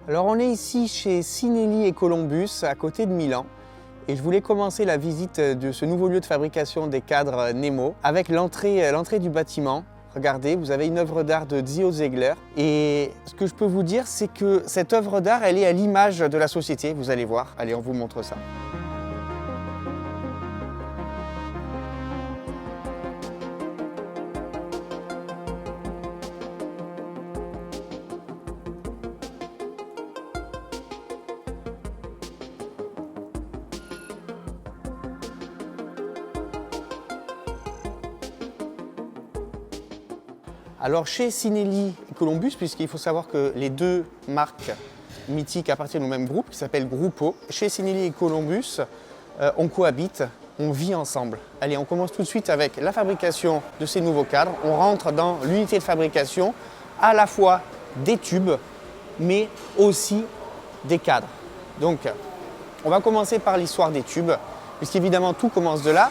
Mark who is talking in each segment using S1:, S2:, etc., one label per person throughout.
S1: Alors on est ici chez Sinelli et Columbus à côté de Milan et je voulais commencer la visite de ce nouveau lieu de fabrication des cadres Nemo avec l'entrée du bâtiment. Regardez, vous avez une œuvre d'art de Zio Zegler et ce que je peux vous dire c'est que cette œuvre d'art elle est à l'image de la société, vous allez voir. Allez, on vous montre ça. Alors chez Sinelli et Columbus, puisqu'il faut savoir que les deux marques mythiques appartiennent au même groupe qui s'appelle Gruppo, chez Sinelli et Columbus, on cohabite, on vit ensemble. Allez, on commence tout de suite avec la fabrication de ces nouveaux cadres. On rentre dans l'unité de fabrication à la fois des tubes, mais aussi des cadres. Donc, on va commencer par l'histoire des tubes, puisqu'évidemment tout commence de là.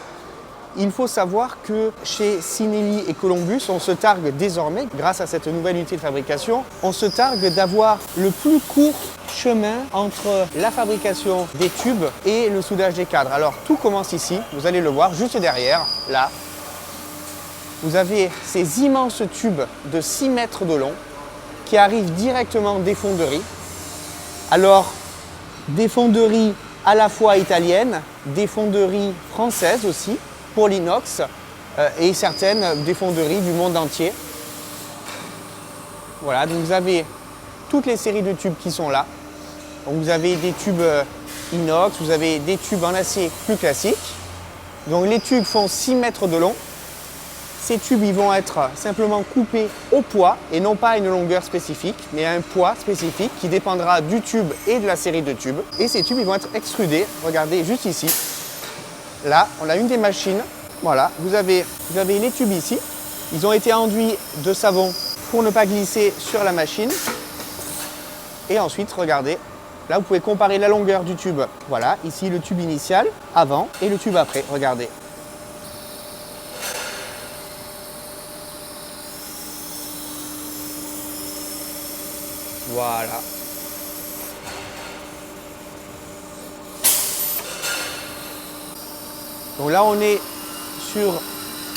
S1: Il faut savoir que chez Sinelli et Columbus, on se targue désormais, grâce à cette nouvelle unité de fabrication, on se targue d'avoir le plus court chemin entre la fabrication des tubes et le soudage des cadres. Alors tout commence ici, vous allez le voir, juste derrière, là. Vous avez ces immenses tubes de 6 mètres de long qui arrivent directement des fonderies. Alors, des fonderies à la fois italiennes, des fonderies françaises aussi, pour l'inox et certaines des fonderies du monde entier. Voilà, donc vous avez toutes les séries de tubes qui sont là. Donc vous avez des tubes inox, vous avez des tubes en acier plus classiques. Donc les tubes font 6 mètres de long. Ces tubes ils vont être simplement coupés au poids et non pas à une longueur spécifique, mais à un poids spécifique qui dépendra du tube et de la série de tubes. Et ces tubes ils vont être extrudés, regardez juste ici. Là, on a une des machines. Voilà, vous avez les tubes ici. Ils ont été enduits de savon pour ne pas glisser sur la machine. Et ensuite, regardez, là, vous pouvez comparer la longueur du tube. Voilà, ici le tube initial, avant, et le tube après. Regardez. Voilà. Donc là, on est sur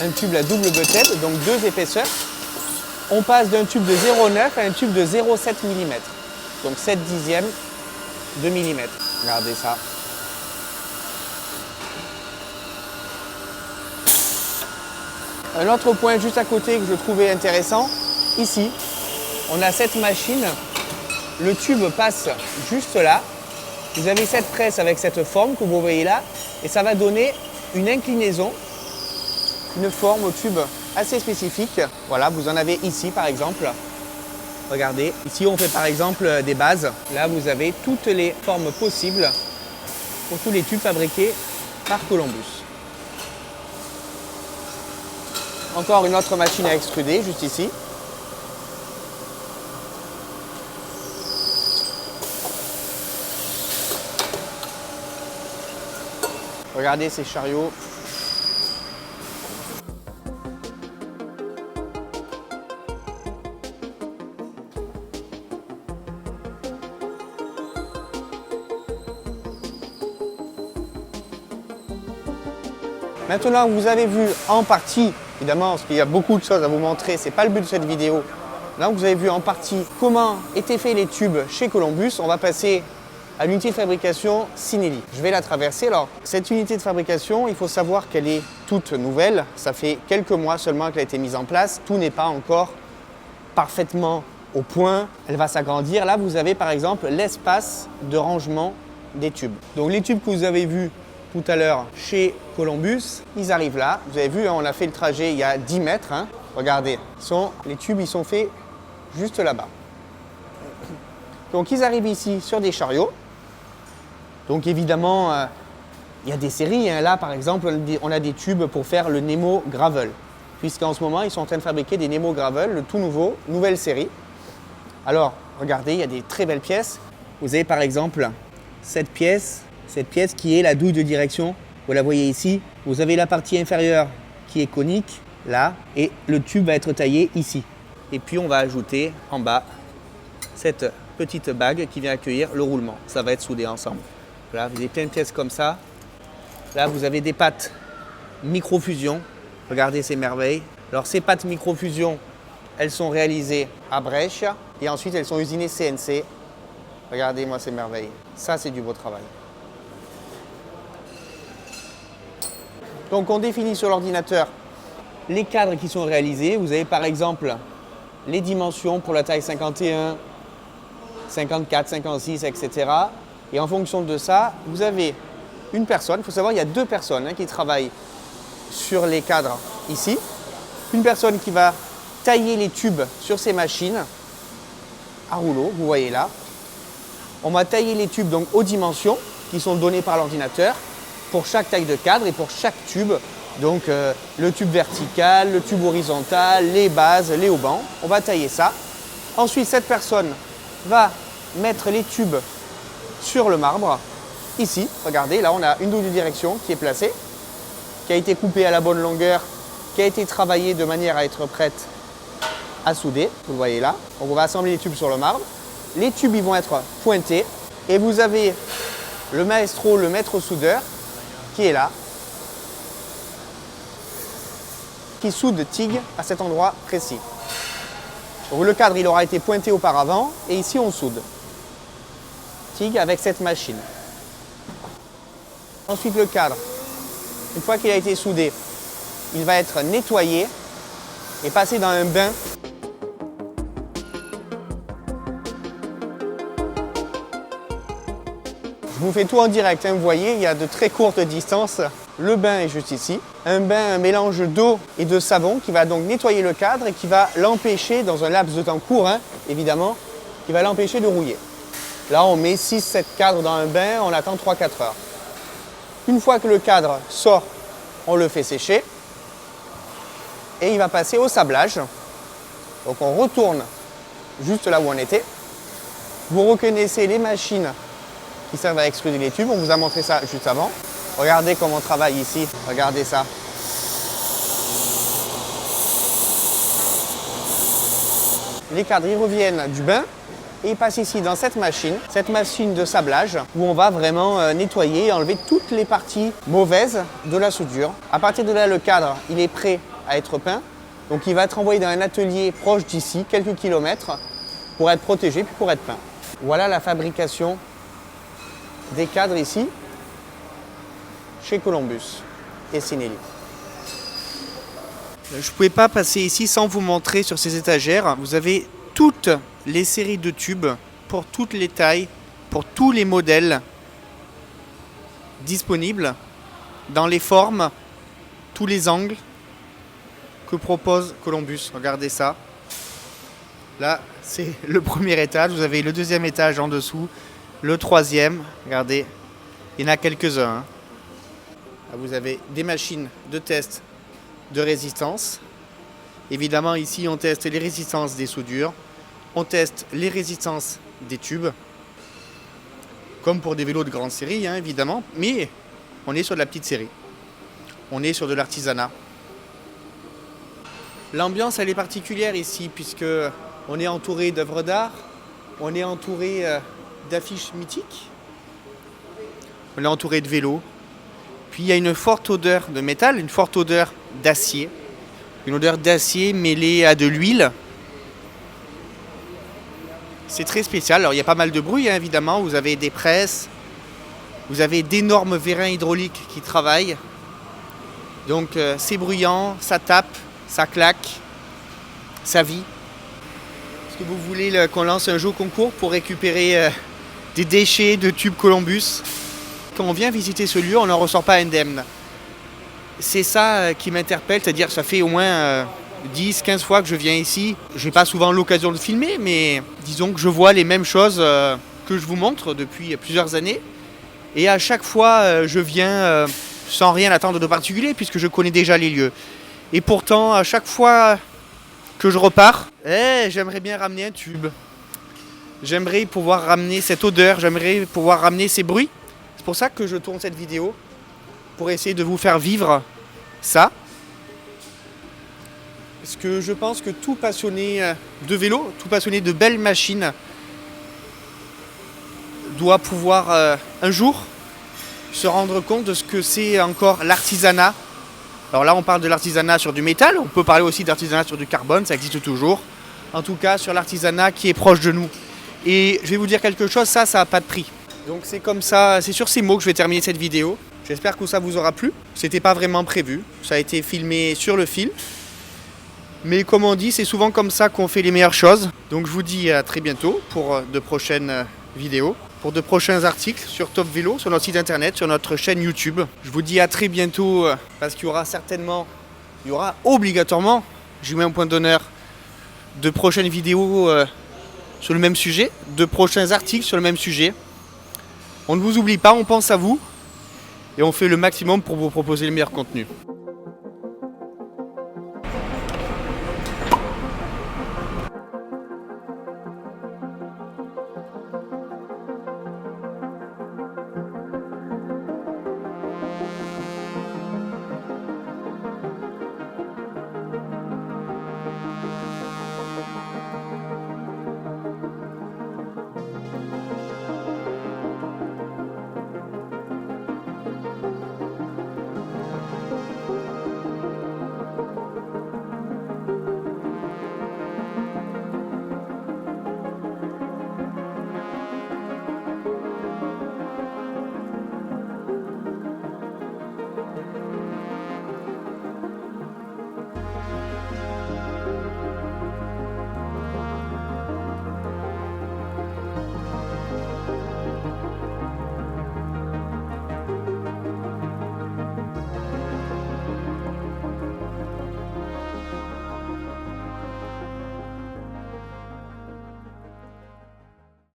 S1: un tube à double butted, donc 2 épaisseurs. On passe d'un tube de 0,9 à un tube de 0,7 mm. Donc 7 dixièmes de millimètre. Regardez ça. Un autre point juste à côté que je trouvais intéressant, ici, on a cette machine. Le tube passe juste là. Vous avez cette presse avec cette forme que vous voyez là, et ça va donner une inclinaison, une forme au tube assez spécifique. Voilà, vous en avez ici par exemple. Regardez, ici on fait par exemple des bases. Là vous avez toutes les formes possibles pour tous les tubes fabriqués par Columbus. Encore une autre machine à extruder juste ici. Regardez ces chariots. Maintenant, vous avez vu en partie, évidemment, parce qu'il y a beaucoup de choses à vous montrer, c'est pas le but de cette vidéo. Là, vous avez vu en partie comment étaient faits les tubes chez Columbus. On va passer à l'unité de fabrication Sinelli. Je vais la traverser. Alors, cette unité de fabrication, il faut savoir qu'elle est toute nouvelle. Ça fait quelques mois seulement qu'elle a été mise en place. Tout n'est pas encore parfaitement au point. Elle va s'agrandir. Là, vous avez par exemple l'espace de rangement des tubes. Donc, les tubes que vous avez vus tout à l'heure chez Columbus, ils arrivent là. Vous avez vu, hein, on a fait le trajet il y a 10 mètres. Hein. Regardez, les tubes, ils sont faits juste là-bas. Donc, ils arrivent ici sur des chariots. Donc évidemment, il y a des séries. Hein. Là, par exemple, on a des tubes pour faire le Nemo Gravel. Puisqu'en ce moment, ils sont en train de fabriquer des Nemo Gravel, le tout nouveau, nouvelle série. Alors, regardez, il y a des très belles pièces. Vous avez par exemple cette pièce qui est la douille de direction. Vous la voyez ici. Vous avez la partie inférieure qui est conique, là, et le tube va être taillé ici. Et puis on va ajouter en bas cette petite bague qui vient accueillir le roulement. Ça va être soudé ensemble. Voilà, vous avez plein de pièces comme ça. Là, vous avez des pattes microfusion. Regardez ces merveilles. Alors, ces pattes microfusion, elles sont réalisées à Brescia et ensuite elles sont usinées CNC. Regardez-moi ces merveilles. Ça, c'est du beau travail. Donc, on définit sur l'ordinateur les cadres qui sont réalisés. Vous avez par exemple les dimensions pour la taille 51, 54, 56, etc. Et en fonction de ça, vous avez une personne. Il faut savoir qu'il y a deux personnes qui travaillent sur les cadres ici. Une personne qui va tailler les tubes sur ces machines à rouleau, vous voyez là. On va tailler les tubes donc aux dimensions qui sont données par l'ordinateur pour chaque taille de cadre et pour chaque tube. Donc le tube vertical, le tube horizontal, les bases, les haubans. On va tailler ça. Ensuite, cette personne va mettre les tubes sur le marbre. Ici, regardez, là on a une double direction qui est placée, qui a été coupée à la bonne longueur, qui a été travaillée de manière à être prête à souder. Vous le voyez là. Donc on va assembler les tubes sur le marbre. Les tubes ils vont être pointés et vous avez le maestro, le maître soudeur qui est là, qui soude TIG à cet endroit précis. Donc le cadre il aura été pointé auparavant et ici on soude TIG avec cette machine. Ensuite le cadre, une fois qu'il a été soudé, il va être nettoyé et passé dans un bain. Je vous fais tout en direct, hein. Vous voyez, il y a de très courtes distances. Le bain est juste ici. Un bain, un mélange d'eau et de savon qui va donc nettoyer le cadre et qui va l'empêcher, dans un laps de temps court, hein, évidemment, qui va l'empêcher de rouiller. Là, on met 6-7 cadres dans un bain, on attend 3-4 heures. Une fois que le cadre sort, on le fait sécher et il va passer au sablage. Donc on retourne juste là où on était. Vous reconnaissez les machines qui servent à extruder les tubes. On vous a montré ça juste avant. Regardez comment on travaille ici. Regardez ça. Les cadres ils reviennent du bain et ils passent ici dans cette machine de sablage où on va vraiment nettoyer et enlever toutes les parties mauvaises de la soudure. À partir de là, le cadre il est prêt à être peint. Donc il va être envoyé dans un atelier proche d'ici, quelques kilomètres, pour être protégé puis pour être peint. Voilà la fabrication des cadres ici, chez Columbus et Cinelli. Je ne pouvais pas passer ici sans vous montrer sur ces étagères. Vous avez toutes les séries de tubes pour toutes les tailles, pour tous les modèles disponibles, dans les formes, tous les angles que propose Columbus. Regardez ça. Là, c'est le premier étage. Vous avez le deuxième étage en dessous. Le troisième, regardez, il y en a quelques-uns. Là, vous avez des machines de test de résistance. Évidemment, ici, on teste les résistances des soudures. On teste les résistances des tubes. Comme pour des vélos de grande série, hein, évidemment. Mais on est sur de la petite série. On est sur de l'artisanat. L'ambiance, elle est particulière ici, puisque on est entouré d'œuvres d'art. On est entouré d'affiches mythiques. On est entouré de vélos. Puis il y a une forte odeur de métal, une forte odeur d'acier. Une odeur d'acier mêlée à de l'huile. C'est très spécial. Alors il y a pas mal de bruit, hein, évidemment. Vous avez des presses. Vous avez d'énormes vérins hydrauliques qui travaillent. Donc c'est bruyant, ça tape, ça claque, ça vit. Est-ce que vous voulez qu'on lance un jeu concours pour récupérer des déchets de tubes Columbus? Quand on vient visiter ce lieu, on n'en ressort pas indemne. C'est ça qui m'interpelle, c'est-à-dire ça fait au moins 10-15 fois que je viens ici. Je n'ai pas souvent l'occasion de filmer, mais disons que je vois les mêmes choses que je vous montre depuis plusieurs années. Et à chaque fois, je viens sans rien attendre de particulier, puisque je connais déjà les lieux. Et pourtant, à chaque fois que je repars, j'aimerais bien ramener un tube. J'aimerais pouvoir ramener cette odeur, j'aimerais pouvoir ramener ces bruits. C'est pour ça que je tourne cette vidéo, pour essayer de vous faire vivre ça. Parce que je pense que tout passionné de vélo, tout passionné de belles machines, doit pouvoir un jour se rendre compte de ce que c'est encore l'artisanat. Alors là, on parle de l'artisanat sur du métal, on peut parler aussi d'artisanat sur du carbone, ça existe toujours. En tout cas, sur l'artisanat qui est proche de nous. Et je vais vous dire quelque chose, ça n'a pas de prix. Donc c'est comme ça, c'est sur ces mots que je vais terminer cette vidéo. J'espère que ça vous aura plu. C'était pas vraiment prévu, ça a été filmé sur le fil. Mais comme on dit, c'est souvent comme ça qu'on fait les meilleures choses. Donc je vous dis à très bientôt pour de prochaines vidéos, pour de prochains articles sur Top Vélo, sur notre site internet, sur notre chaîne YouTube. Je vous dis à très bientôt parce qu'il y aura obligatoirement, j'y mets un point d'honneur, de prochaines vidéos sur le même sujet, de prochains articles sur le même sujet. On ne vous oublie pas, on pense à vous et on fait le maximum pour vous proposer le meilleur contenu.